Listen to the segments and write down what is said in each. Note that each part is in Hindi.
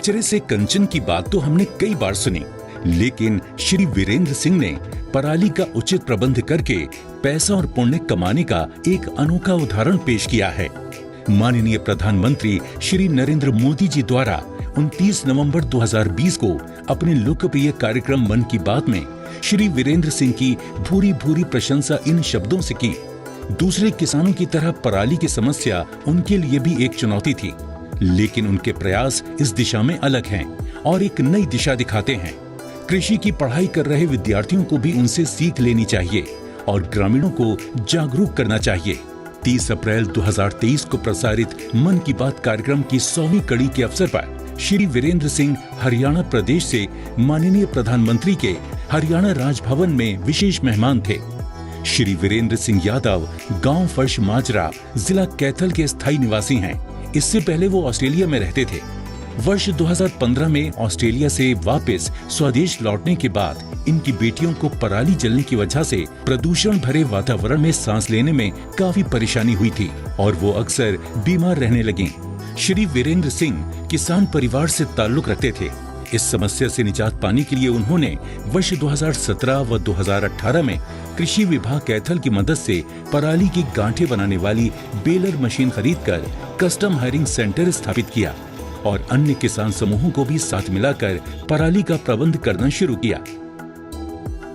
कचरे से कंचन की बात तो हमने कई बार सुनी, लेकिन श्री वीरेंद्र सिंह ने पराली का उचित प्रबंध करके पैसा और पुण्य कमाने का एक अनोखा उदाहरण पेश किया है। माननीय प्रधानमंत्री श्री नरेंद्र मोदी जी द्वारा 29 नवंबर 2020 को अपने लोकप्रिय कार्यक्रम मन की बात में श्री वीरेंद्र सिंह की भूरी भूरी प्रशंसा इन शब्दों से की। दूसरे किसानों की तरह पराली की समस्या उनके लिए भी एक चुनौती थी, लेकिन उनके प्रयास इस दिशा में अलग हैं और एक नई दिशा दिखाते हैं। कृषि की पढ़ाई कर रहे विद्यार्थियों को भी उनसे सीख लेनी चाहिए और ग्रामीणों को जागरूक करना चाहिए। 30 अप्रैल 2023 को प्रसारित मन की बात कार्यक्रम की 100वीं कड़ी के अवसर पर श्री वीरेंद्र सिंह हरियाणा प्रदेश से माननीय प्रधानमंत्री के हरियाणा राजभवन में विशेष मेहमान थे। श्री वीरेंद्र सिंह यादव गांव फर्श माजरा, जिला कैथल के स्थायी निवासी हैं। इससे पहले वो ऑस्ट्रेलिया में रहते थे। वर्ष 2015 में ऑस्ट्रेलिया से वापस स्वदेश लौटने के बाद इनकी बेटियों को पराली जलने की वजह से प्रदूषण भरे वातावरण में सांस लेने में काफी परेशानी हुई थी और वो अक्सर बीमार रहने लगी। श्री वीरेंद्र सिंह किसान परिवार से ताल्लुक रखते थे। इस समस्या से निजात पाने के लिए उन्होंने वर्ष 2017 व 2018 में कृषि विभाग कैथल की मदद से पराली की गांठें बनाने वाली बेलर मशीन खरीदकर कस्टम हायरिंग सेंटर स्थापित किया और अन्य किसान समूहों को भी साथ मिलाकर पराली का प्रबंध करना शुरू किया।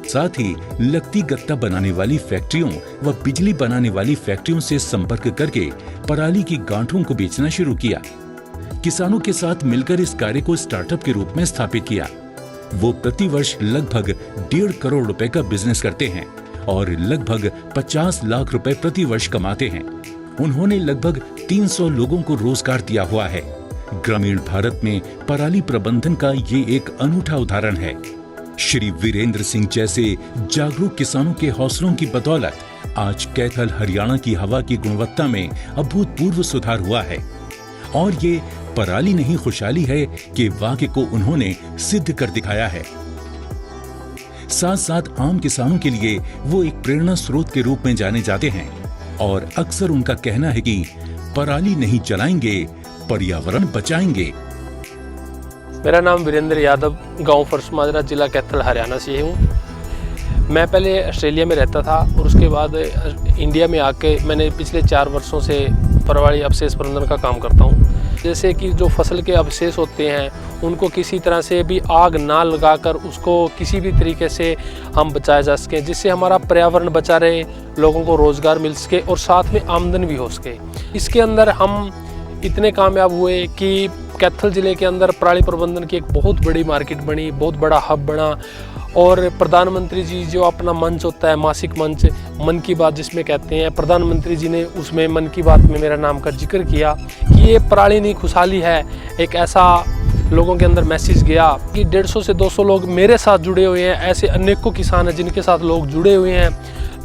साथ ही लकड़ी गत्ता बनाने वाली फैक्ट्रियों व बिजली बनाने वाली फैक्ट्रियों से संपर्क करके पराली की गांठों को बेचना शुरू किया। किसानों के साथ मिलकर इस कार्य को स्टार्टअप के रूप में स्थापित किया। वो प्रति वर्ष लगभग 1.5 करोड़ रुपए का बिजनेस करते हैं और लगभग 50 लाख रुपए प्रति वर्ष कमाते हैं। उन्होंने लगभग 300 लोगों को रोजगार दिया हुआ है। ग्रामीण भारत में पराली प्रबंधन का ये एक अनूठा उदाहरण है। श्री वीरेंद्र सिंह जैसे जागरूक किसानों के हौसलों की बदौलत आज कैथल हरियाणा की हवा की गुणवत्ता में अभूतपूर्व सुधार हुआ है और ये पराली नहीं खुशहाली है कि वाक़े को उन्होंने सिद्ध कर दिखाया है। साथ साथ आम किसानों के लिए वो एक प्रेरणा स्रोत के रूप में जाने जाते हैं और अक्सर उनका कहना है कि पराली नहीं जलाएंगे, पर्यावरण बचाएंगे। मेरा नाम वीरेंद्र यादव, गांव फर्श माजरा, जिला कैथल, हरियाणा से हूँ। मैं पहले ऑस्ट्रेलिया में रहता था और उसके बाद इंडिया में आके मैंने पिछले 4 वर्षों से पराली अवशेष प्रबंधन का काम करता हूँ। जैसे कि जो फसल के अवशेष होते हैं उनको किसी तरह से भी आग ना लगाकर उसको किसी भी तरीके से हम बचाया जा सके, जिससे हमारा पर्यावरण बचा रहे, लोगों को रोज़गार मिल सके और साथ में आमदन भी हो सके। इसके अंदर हम इतने कामयाब हुए कि कैथल ज़िले के अंदर पराली प्रबंधन की एक बहुत बड़ी मार्केट बनी, बहुत बड़ा हब बना और प्रधानमंत्री जी जो अपना मंच होता है, मासिक मंच मन की बात जिसमें कहते हैं, प्रधानमंत्री जी ने उसमें मन की बात में मेरा नाम का जिक्र किया कि ये पराली नहीं खुशहाली है। एक ऐसा लोगों के अंदर मैसेज गया कि 150 से 200 लोग मेरे साथ जुड़े हुए हैं। ऐसे अनेकों किसान हैं जिनके साथ लोग जुड़े हुए हैं।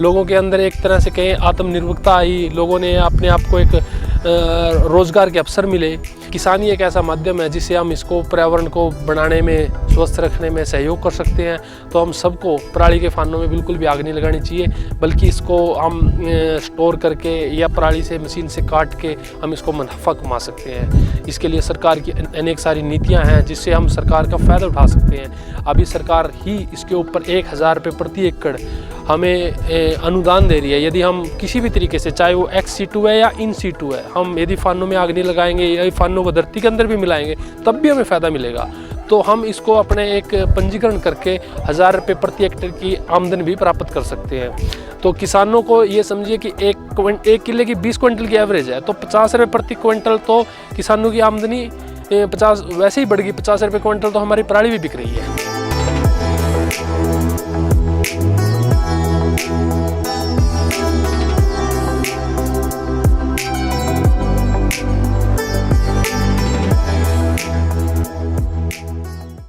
लोगों के अंदर एक तरह से कहें आत्मनिर्भरता आई, लोगों ने अपने आप को एक रोज़गार के अवसर मिले। किसानी एक ऐसा माध्यम है जिससे हम इसको पर्यावरण को बनाने में, स्वस्थ रखने में सहयोग कर सकते हैं। तो हम सबको पराली के फानों में बिल्कुल भी आग नहीं लगानी चाहिए, बल्कि इसको हम स्टोर करके या पराली से मशीन से काट के हम इसको मुनाफा कमा सकते हैं। इसके लिए सरकार की अनेक सारी नीतियाँ हैं जिससे हम सरकार का फ़ायदा उठा सकते हैं। अभी सरकार ही इसके ऊपर 1000 रुपये प्रति एकड़ हमें अनुदान दे रही है। यदि हम किसी भी तरीके से, चाहे वो एक्स सीटू है या इन सीटू है, हम यदि फानों में आग नहीं लगाएंगे या फानों को धरती के अंदर भी मिलाएंगे तब भी हमें फ़ायदा मिलेगा। तो हम इसको अपने एक पंजीकरण करके 1000 रुपये प्रति हेक्टेयर की आमदनी भी प्राप्त कर सकते हैं। तो किसानों को ये समझिए कि एक किले की 20 क्विंटल की एवरेज है, तो 50 रुपये प्रति क्विंटल तो किसानों की आमदनी 50 वैसे ही बढ़ गई। 50 रुपये क्विंटल तो हमारी पराली भी बिक रही है।